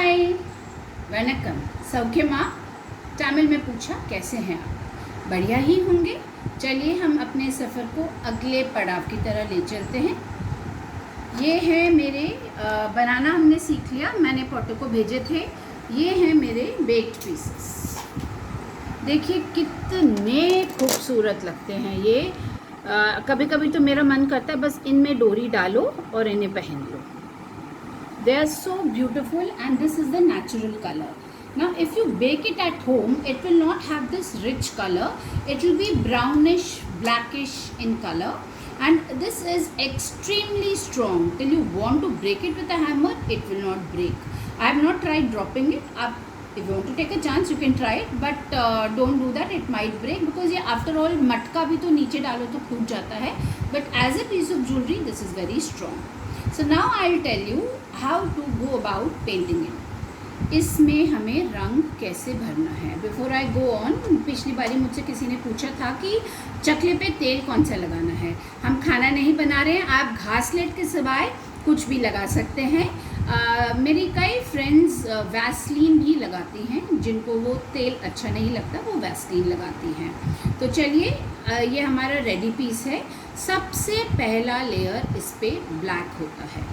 हाय वनक्कम सौख्यमा। तमिल में पूछा कैसे हैं आप? बढ़िया ही होंगे। चलिए हम अपने सफ़र को अगले पड़ाव की तरह ले चलते हैं। ये है मेरे बनाना हमने सीख लिया, मैंने पोटो को भेजे थे। ये हैं मेरे बेक्ड पीसेस। देखिए कितने खूबसूरत लगते हैं ये। कभी कभी तो मेरा मन करता है बस इनमें डोरी डालो और इन्हें पहन लो। They are so beautiful and this is the natural color. Now if you bake it at home, it will not have this rich color. It will be brownish, blackish in color, and this is extremely strong. Till you want to break it with a hammer, it will not break. I have not tried dropping it. If you want to take a chance, you can try it, but don't do that. It might break because ये after all मटका भी तो नीचे डालो तो टूट जाता है. But as a piece of jewelry, this is very strong. So now I'll tell you how to go about painting it. इसमें हमें रंग कैसे भरना है. बिफोर आई गो ऑन, पिछली बारी मुझसे किसी ने पूछा था कि चकले पे तेल कौन सा लगाना है. हम खाना नहीं बना रहे हैं, आप घासलेट के सिवाय कुछ भी लगा सकते हैं. मेरी कई फ्रेंड्स वैसलीन भी लगाती हैं, जिनको वो तेल अच्छा नहीं लगता वो वैसलीन लगाती हैं. तो चलिए ये हमारा रेडी पीस है. सबसे पहला लेयर इस पर ब्लैक होता है.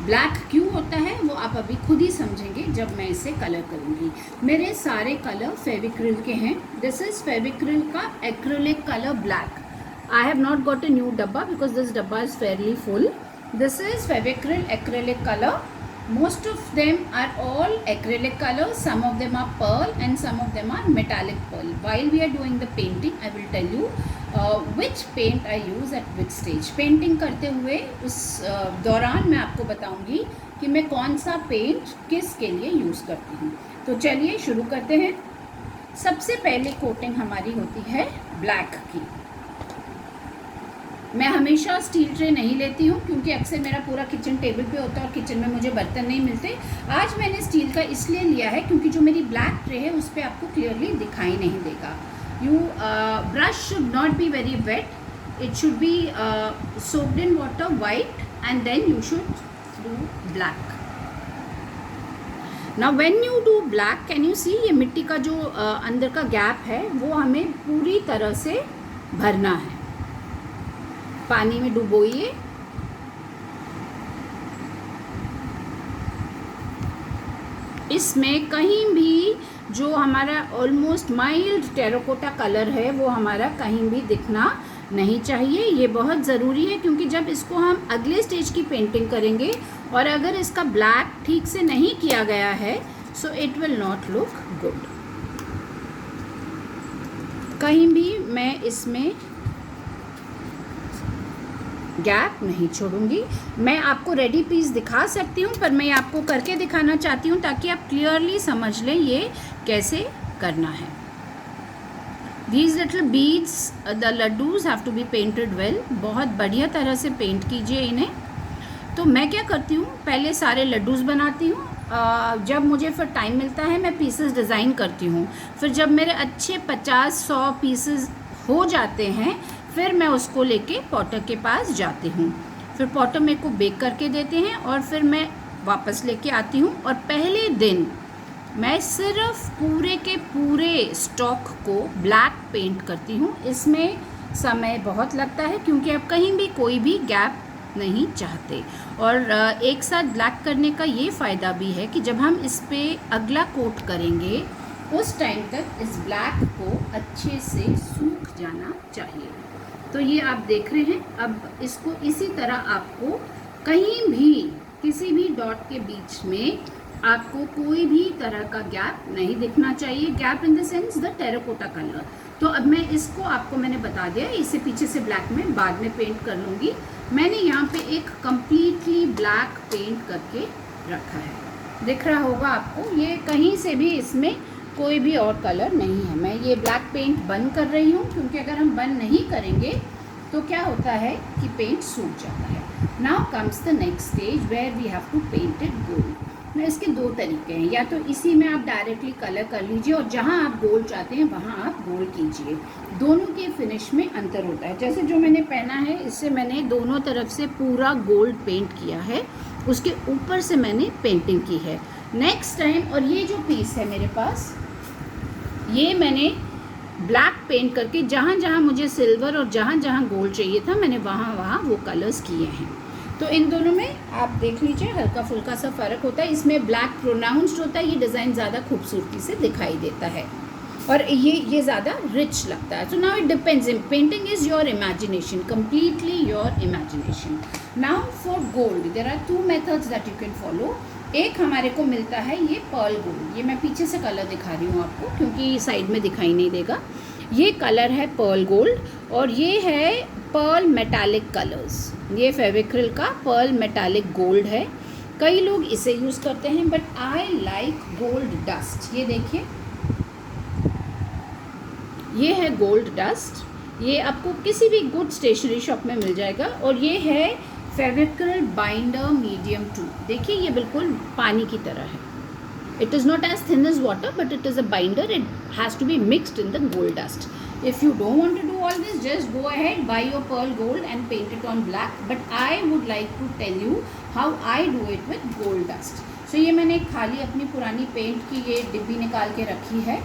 ब्लैक क्यों होता है वो आप अभी खुद ही समझेंगे जब मैं इसे कलर करूँगी. मेरे सारे कलर फेविक्रिल के हैं. दिस इज़ फेविक्रिल का acrylic colour black. I have not got a new डब्बा बिकॉज दिस डब्बा is Fairlie full. This is Fevicryl acrylic colour. Most of them are all acrylic color. Some of them are pearl and some of them are metallic pearl. While we are doing the painting, I will tell you which paint I use at which stage. Painting करते हुए उस दौरान मैं आपको बताऊंगी कि मैं कौन सा पेंट किस के लिए यूज़ करती हूँ. तो चलिए शुरू करते हैं. सबसे पहले कोटिंग हमारी होती है ब्लैक की. मैं हमेशा स्टील ट्रे नहीं लेती हूँ क्योंकि अक्सर मेरा पूरा किचन टेबल पे होता है और किचन में मुझे बर्तन नहीं मिलते. आज मैंने स्टील का इसलिए लिया है क्योंकि जो मेरी ब्लैक ट्रे है उस पर आपको क्लियरली दिखाई नहीं देगा. You brush should not be very wet. It should be soaked in water white and then you should do black. Now when you do black, can you see ये मिट्टी का जो अंदर का गैप है वो हमें पूरी तरह से भरना है. पानी में डुबोइए. इसमें कहीं भी जो हमारा ऑलमोस्ट माइल्ड टेराकोटा कलर है वो हमारा कहीं भी दिखना नहीं चाहिए. ये बहुत ज़रूरी है क्योंकि जब इसको हम अगले स्टेज की पेंटिंग करेंगे और अगर इसका ब्लैक ठीक से नहीं किया गया है so it will not look good. कहीं भी मैं इसमें गैप नहीं छोड़ूंगी. मैं आपको रेडी पीस दिखा सकती हूँ पर मैं आपको करके दिखाना चाहती हूँ ताकि आप क्लियरली समझ लें ये कैसे करना है. These little beads, the laddus have to be painted well. बहुत बढ़िया तरह से पेंट कीजिए इन्हें. तो मैं क्या करती हूँ, पहले सारे लड्डूस बनाती हूँ. जब मुझे फिर टाइम मिलता है मैं पीसेस डिज़ाइन करती हूँ. फिर जब मेरे अच्छे 50-100 पीसेस हो जाते हैं फिर मैं उसको लेके पॉटर के पास जाती हूँ. फिर पॉटर मेरे को बेक करके देते हैं और फिर मैं वापस लेके आती हूँ. और पहले दिन मैं सिर्फ पूरे के पूरे स्टॉक को ब्लैक पेंट करती हूँ. इसमें समय बहुत लगता है क्योंकि आप कहीं भी कोई भी गैप नहीं चाहते. और एक साथ ब्लैक करने का ये फ़ायदा भी है कि जब हम इस पर अगला कोट करेंगे उस टाइम तक इस ब्लैक को अच्छे से सूख जाना चाहिए. तो ये आप देख रहे हैं. अब इसको इसी तरह आपको कहीं भी किसी भी डॉट के बीच में आपको कोई भी तरह का गैप नहीं दिखना चाहिए. Gap in the sense the terracotta colour. तो अब मैं इसको आपको मैंने बता दिया, इसे पीछे से ब्लैक में बाद में पेंट कर लूँगी. मैंने यहाँ पे एक कम्प्लीटली ब्लैक पेंट करके रखा है. दिख रहा होगा आपको. ये कहीं से भी इसमें कोई भी और कलर नहीं है. मैं ये ब्लैक पेंट बंद कर रही हूँ क्योंकि अगर हम बंद नहीं करेंगे तो क्या होता है कि पेंट सूख जाता है. Now comes the next stage where we have to paint it gold. मैं इसके दो तरीके हैं. या तो इसी में आप डायरेक्टली कलर कर लीजिए और जहाँ आप गोल्ड चाहते हैं वहाँ आप गोल्ड कीजिए. दोनों के फिनिश में अंतर होता है. जैसे जो मैंने पहना है इससे मैंने दोनों तरफ से पूरा गोल्ड पेंट किया है. उसके ऊपर से मैंने पेंटिंग की है. नेक्स्ट टाइम, और ये जो पीस है मेरे पास, ये मैंने ब्लैक पेंट करके जहाँ जहाँ मुझे सिल्वर और जहाँ जहाँ गोल्ड चाहिए था मैंने वहाँ वहाँ वो कलर्स किए हैं। तो इन दोनों में आप देख लीजिए हल्का फुल्का सा फ़र्क होता है। इसमें ब्लैक प्रोनाउंस्ड होता है, ये डिज़ाइन ज़्यादा खूबसूरती से दिखाई देता है और ये ज़्यादा रिच लगता है। So now it depends, painting is your imagination, completely your imagination. Now for gold there are 2 methods that you can follow. एक हमारे को मिलता है ये पर्ल गोल्ड, ये मैं पीछे से कलर दिखा रही हूँ आपको क्योंकि साइड में दिखाई नहीं देगा। ये कलर है पर्ल गोल्ड और ये है पर्ल मेटालिक कलर्स। ये फेविक्रिल का पर्ल मेटालिक गोल्ड है। कई लोग इसे यूज़ करते हैं but I like gold dust. ये देखिए, ये है गोल्ड डस्ट, ये आपको किसी भी गुड स्टेशनरी शॉप में मिल जाएगा। और ये है फेविक्रिल बाइंडर मीडियम 2। देखिए ये बिल्कुल पानी की तरह है। It is not as thin as water, but it is a binder. It has to be mixed in the gold dust. If you don't want to do all this, just go ahead, buy your pearl gold and paint it on black. But I would like to tell you how I do it with gold dust. So ये मैंने खाली अपनी पुरानी paint की ये डिब्बी निकाल के रखी है।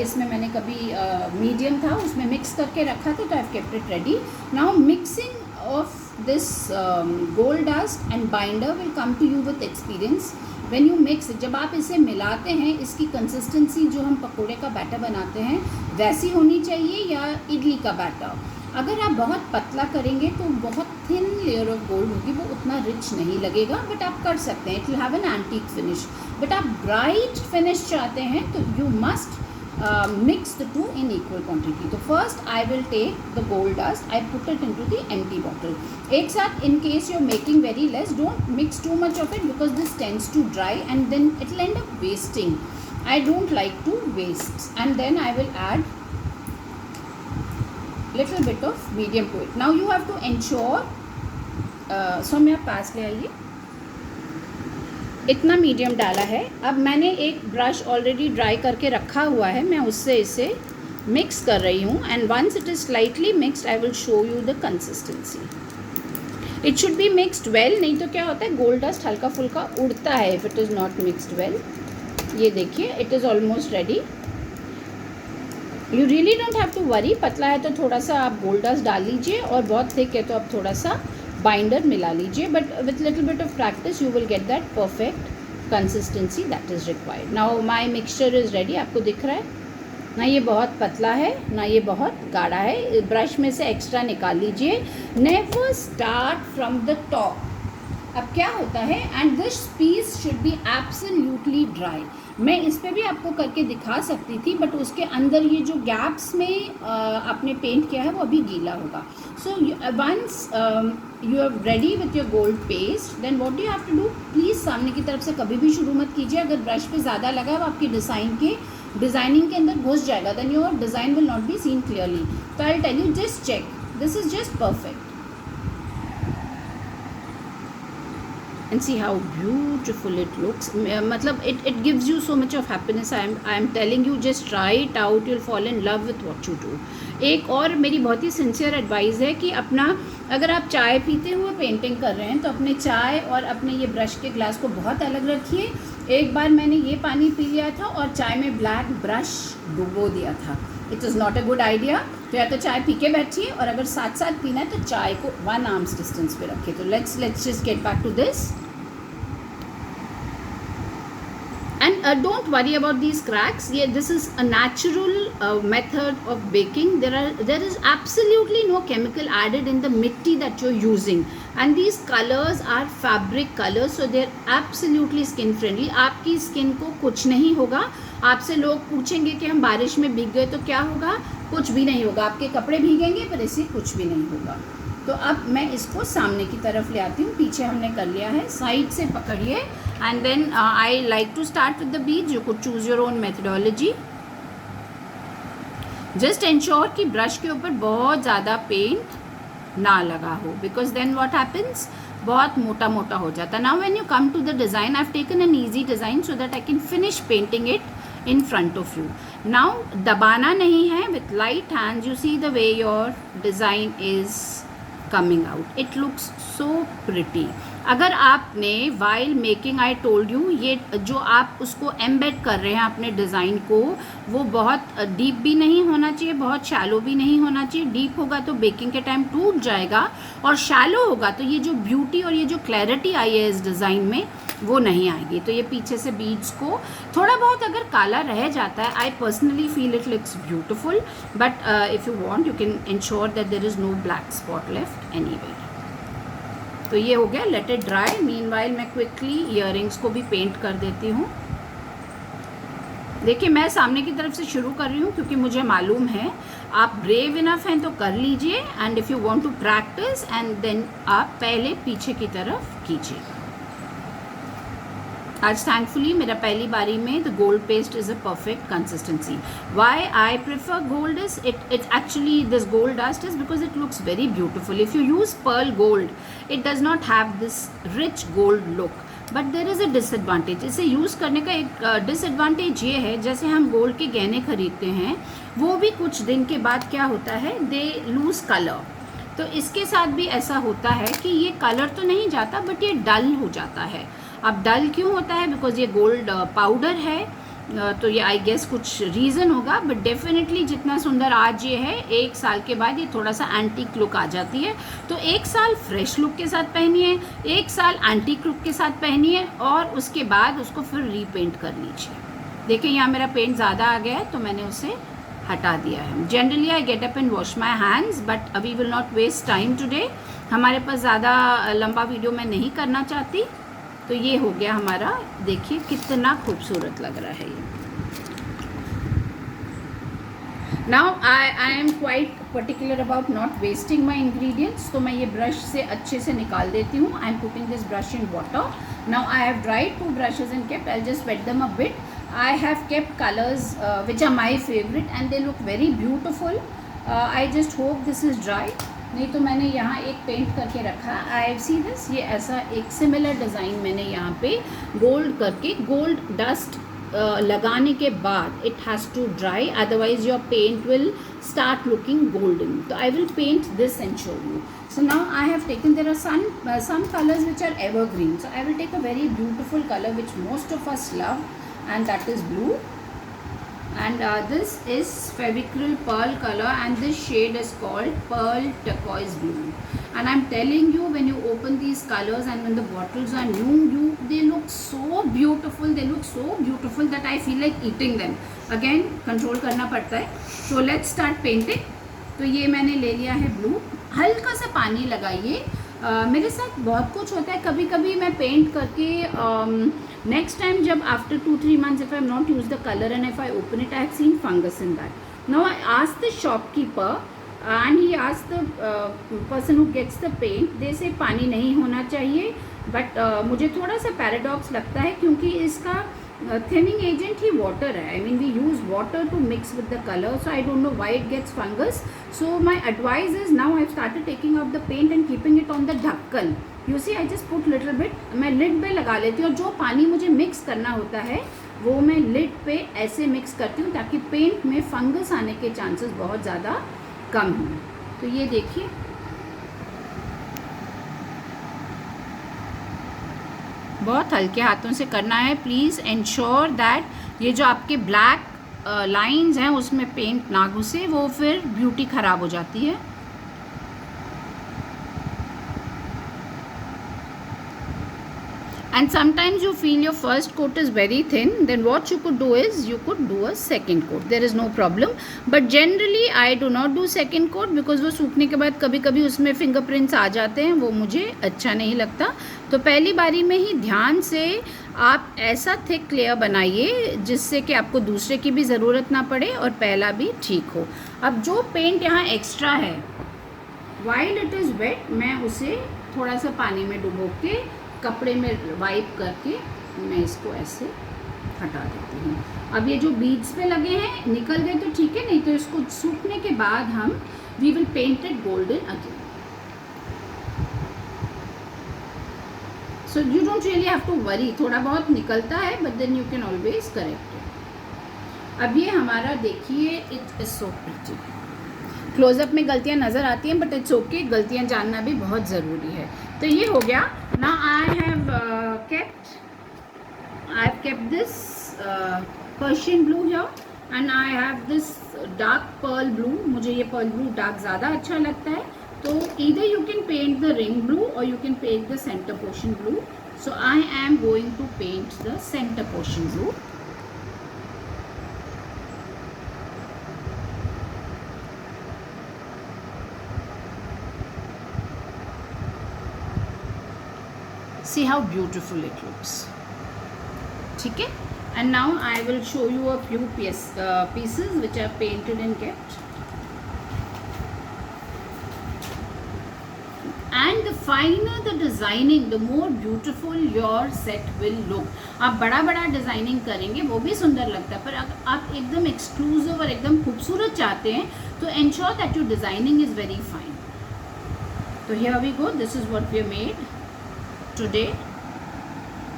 इसमें मैंने कभी मीडियम था उसमें मिक्स करके रखा था, तो I have kept it ready. Now mixing of this gold dust and binder will come to you with experience when you mix it। जब आप इसे मिलाते हैं, इसकी कंसिस्टेंसी जो हम पकोड़े का बैटर बनाते हैं वैसी होनी चाहिए या इडली का बैटर। अगर आप बहुत पतला करेंगे तो बहुत थिन लेयर ऑफ गोल्ड होगी, वो उतना रिच नहीं लगेगा, बट आप कर सकते हैं, it will have an antique finish. But आप ब्राइट फिनिश चाहते हैं तो you must mix the two in equal quantity. So first I will take the gold dust, I put it into the empty bottle एक साथ। in case you're making very less, don't mix too much of it because this tends to dry and then it will end up wasting. I don't like to waste, and then I will add little bit of medium to it. Now you have to ensure Saumya पास ले आइए, इतना medium डाला है। अब मैंने एक brush already dry करके रखा हुआ है, मैं उससे इसे मिक्स कर रही हूँ। And once it is slightly mixed I will show you the consistency. It should be mixed well, नहीं तो क्या होता है गोल्ड डस्ट हल्का फुल्का उड़ता है if it is not mixed well. ये देखिए it is almost ready. You really don't have to worry, पतला है तो थोड़ा सा आप गोल्ड डस्ट डाल लीजिए और बहुत थिक है तो आप थोड़ा सा बाइंडर मिला लीजिए, but with little bit of practice you will get that perfect consistency that is required. Now my mixture is ready. आपको दिख रहा है ना, ये बहुत पतला है ना ये बहुत गाढ़ा है। ब्रश में से एक्स्ट्रा निकाल लीजिए। Never start from the top. अब क्या होता है, and this piece should be absolutely dry. मैं इस पे भी आपको करके दिखा सकती थी बट उसके अंदर ये जो गैप्स में आपने पेंट किया है वो अभी गीला होगा। So once you are ready with your gold paste, then what you have to do, please सामने की तरफ से कभी भी शुरू मत कीजिए। अगर ब्रश पे ज़्यादा लगा है वो आपकी डिज़ाइनिंग के अंदर घुस जाएगा, then your design will not be seen clearly. तो I will tell you, just check, this is just perfect and see how beautiful it looks. मतलब it gives you so much of happiness. I am telling you, just try it out, you'll fall in love with what you do. एक और मेरी बहुत ही sincere advice है कि अपना, अगर आप चाय पीते हुए पेंटिंग कर रहे हैं तो अपने चाय और अपने ये ब्रश के ग्लास को बहुत अलग रखिए। एक बार मैंने ये पानी पी लिया था और चाय में ब्लैक ब्रश डुबो दिया था। It is not a good idea. तो या तो चाय पी के बैठिए और अगर साथ साथ पीना है तो चाय को 1 आर्म्स डिस्टेंस पे रखिए। तो let's just get back to this. And don't worry about these cracks. Yeah, this is a natural method of baking. There is absolutely no chemical added in the mitti that you're using, and these colors are fabric colors, so they're absolutely skin friendly. आपकी skin को कुछ नहीं होगा। आपसे लोग पूछेंगे कि हम बारिश में भीग गए तो क्या होगा, कुछ भी नहीं होगा। आपके कपड़े भीगेंगे पर इससे कुछ भी नहीं होगा। तो अब मैं इसको सामने की तरफ ले आती हूँ। पीछे हमने कर लिया है, साइड से पकड़िए and then I like to start with the beads. You could choose your own methodology. Just ensure कि ब्रश के ऊपर बहुत ज़्यादा पेंट ना लगा हो, बिकॉज देन व्हाट हैपन्स, बहुत मोटा मोटा हो जाता है। Now when you come to the design, I have taken an easy design so that I can finish painting it in front of you. Now दबाना नहीं है, with light hands you see the way your design is coming out. It looks so pretty. अगर आपने while making I told you, ये जो आप उसको embed कर रहे हैं अपने डिज़ाइन को, वो बहुत डीप भी नहीं होना चाहिए, बहुत शैलो भी नहीं होना चाहिए. डीप होगा तो बेकिंग के टाइम टूट जाएगा, और शैलो होगा तो ये जो ब्यूटी और ये जो क्लैरिटी आई है इस डिज़ाइन में वो नहीं आएगी. तो ये पीछे से बीड्स को थोड़ा बहुत अगर काला रह जाता है, I personally feel it looks beautiful, but if you want you can ensure that there is no black spot left anywhere. तो ये हो गया, लेट इट ड्राई. मीनवाइल मैं क्विकली ईयररिंग्स को भी पेंट कर देती हूँ. देखिए मैं सामने की तरफ से शुरू कर रही हूँ क्योंकि मुझे मालूम है आप ब्रेव इनफ हैं तो कर लीजिए, and if you want to practice and then आप पहले पीछे की तरफ कीजिएगा. आज थैंकफुली मेरा पहली बारी में the gold paste is a perfect consistency. Why I prefer gold is it's actually this gold dust is because it looks very beautiful. If you use pearl gold it does not have this rich gold look, but there is a disadvantage. इसे use करने का एक disadvantage ये है, जैसे हम gold के गहने खरीदते हैं वो भी कुछ दिन के बाद क्या होता है, दे लूज़ कलर. तो इसके साथ भी ऐसा होता है कि ये कलर तो नहीं जाता बट ये डल हो जाता है. अब डल क्यों होता है, बिकॉज ये गोल्ड पाउडर है, तो ये आई गेस कुछ रीज़न होगा. बट डेफिनेटली जितना सुंदर आज ये है, एक साल के बाद ये थोड़ा सा एंटीक लुक आ जाती है. तो एक साल फ्रेश लुक के साथ पहनिए, एक साल एंटीक लुक के साथ पहनिए, और उसके बाद उसको फिर रीपेंट कर लीजिए. देखिए यहाँ मेरा पेंट ज़्यादा आ गया है तो मैंने उसे हटा दिया है. Generally I get up and wash my hands, but अभी will not waste time today. हमारे पास ज़्यादा लंबा वीडियो मैं नहीं करना चाहती. तो ये हो गया हमारा, देखिए कितना खूबसूरत लग रहा है ये. Now I am quite particular about not wasting my ingredients. तो मैं ये ब्रश से अच्छे से निकाल देती हूँ. I am putting this brush in water. Now I have dried 2 brushes and kept. I'll just wet them a bit. I have kept colors which are my favorite and they look very beautiful. I just hope this is dry. नहीं तो मैंने यहाँ एक paint करके रखा. आई see this, ये ऐसा एक सिमिलर डिज़ाइन मैंने यहाँ पे गोल्ड करके, गोल्ड डस्ट लगाने के बाद it has to dry, otherwise your paint will start looking golden. तो I will paint this and show you. So now I have taken, there are some colors which are evergreen. So I will take a very beautiful color which most of us love, and that is blue. And this is Fevicryl Pearl color, and this shade is called Pearl Turquoise Blue. And I'm telling you, when you open these colors and when the bottles are new, they look so beautiful. They look so beautiful that I feel like eating them. Again, control करना पड़ता है. So let's start painting. तो ये मैंने ले लिया है blue. हल्का सा पानी लगाइए. मेरे साथ बहुत कुछ होता है, कभी कभी मैं पेंट करके नेक्स्ट टाइम जब after 2-3 months if I have not used the color and if I open it, I have seen fungus in that. Now I asked the shopkeeper and he asked the person who gets the paint, they say पानी नहीं होना चाहिए, but मुझे थोड़ा सा paradox लगता है क्योंकि इसका thinning agent ही water है. I mean we use water to mix with the color, so I don't know why it gets fungus. So my advice is, now I've started taking out the paint and keeping it on the ढक्कन. You see I just put little bit, मैं lid पे लगा लेती हूँ, और जो पानी मुझे मिक्स करना होता है वो मैं लिड पे ऐसे मिक्स करती हूँ ताकि पेंट में फंगस आने के चांसेस बहुत ज़्यादा कम हों. तो ये देखिए बहुत हल्के हाथों से करना है. प्लीज़ इंश्योर दैट ये जो आपके ब्लैक लाइंस हैं उसमें पेंट ना घुसे, वो फिर ब्यूटी ख़राब हो जाती है. And sometimes you feel your first coat is very thin, then what you could do is you could do a second coat. There is no problem. But generally I do not do second coat because वो सूखने के बाद कभी कभी उसमें fingerprints आ जाते हैं, वो मुझे अच्छा नहीं लगता. तो पहली बारी में ही ध्यान से आप ऐसा थिक लेयर बनाइए जिससे कि आपको दूसरे की भी ज़रूरत ना पड़े और पहला भी ठीक हो. अब जो पेंट यहाँ एक्स्ट्रा है, while it is wet, मैं उसे थोड़ा सा पानी में डुबो के कपड़े में वाइप करके मैं इसको ऐसे हटा देती हूँ. अब ये जो बीड्स पे लगे हैं निकल गए तो ठीक है, नहीं तो इसको सूखने के बाद हम we will paint it golden again. So you don't really have to worry, थोड़ा बहुत निकलता है but then you can always correct it. अब ये हमारा देखिए, it is so pretty. Close up में गलतियाँ नज़र आती हैं, बट इट्स ओके, गलतियाँ जानना भी बहुत ज़रूरी है। तो ये हो गया। ना I have kept this Persian blue here and I have this dark pearl blue. मुझे ये pearl blue dark ज़्यादा अच्छा लगता है, तो either you can paint the ring blue or you can paint the center portion blue. So I am going to paint the center portion blue. See how beautiful it looks. ठीक है, and now I will show you a few pieces which are painted and kept. And the finer the designing, the more beautiful your set will look. आप बड़ा बड़ा designing करेंगे वो भी सुंदर लगता है, पर अगर आप एकदम एक्सक्लूसिव और एकदम खूबसूरत चाहते हैं तो ensure that your designing is very fine. तो here we go. This is what we have made today,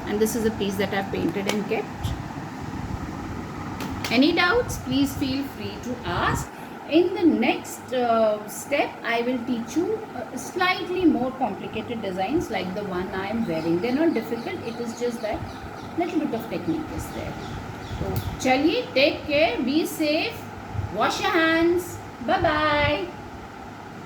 and this is a piece that I've painted and kept. Any doubts, please feel free to ask. In the next step, I will teach you slightly more complicated designs like the one I am wearing. They're not difficult, it is just that little bit of technique is there. So chaliye, take care, be safe, wash your hands, bye bye.